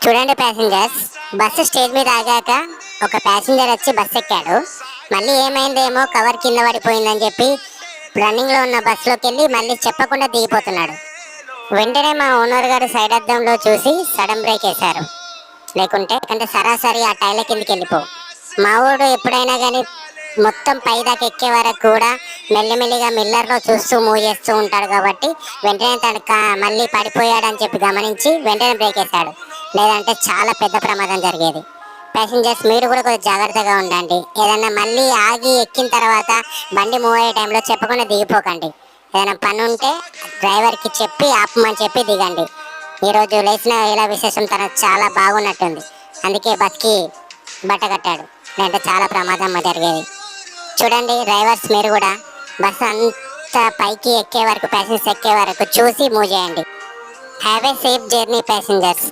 చూడండి passengers, bus stage మీద ఆగాక ఒక ప్యాసింజర్ వచ్చి బస్సు ఎక్కాడు. మళ్ళీ ఏమైందేమో కవర్ కింద పడిపోయిందని చెప్పి రన్నింగ్లో ఉన్న బస్సులోకి వెళ్ళి మళ్ళీ చెప్పకుండా దిగిపోతున్నాడు. వెంటనే మా ఓనర్ గారు సైడ్ అద్దంలో చూసి సడన్ బ్రేక్ వేశారు. లేకుంటే సరాసరి ఆ టైర్ల కిందకి వెళ్ళిపో. మా ఊడు ఎప్పుడైనా కానీ మొత్తం పైదాకా ఎక్కే వరకు కూడా మెల్లిమెల్లిగా మిల్లర్లో చూస్తూ మూవ్ చేస్తూ ఉంటాడు కాబట్టి వెంటనే తను మళ్ళీ పడిపోయాడని చెప్పి గమనించి వెంటనే బ్రేక్ వేశాడు. లేదంటే చాలా పెద్ద ప్రమాదం జరిగేది. ప్యాసింజర్స్ మీరు కూడా కొంచెం జాగ్రత్తగా ఉండండి. ఏదైనా మళ్ళీ ఆగి ఎక్కిన తర్వాత బండి మూవ్ అయ్యే టైంలో చెప్పకుండా దిగిపోకండి. ఏదైనా పని ఉంటే డ్రైవర్కి చెప్పి ఆపమని చెప్పి దిగండి. ఈరోజు లేచిన ఇలా విశేషం తనకు చాలా బాగున్నట్టుంది, అందుకే బస్కి బట్ట కట్టాడు. లేదంటే చాలా ప్రమాదం జరిగేది. చూడండి డ్రైవర్స్, మీరు కూడా బస్సు అంత పైకి ఎక్కే వరకు, ప్యాసింజర్స్ ఎక్కే వరకు చూసి మూవ్ చేయండి. Have a safe journey passengers.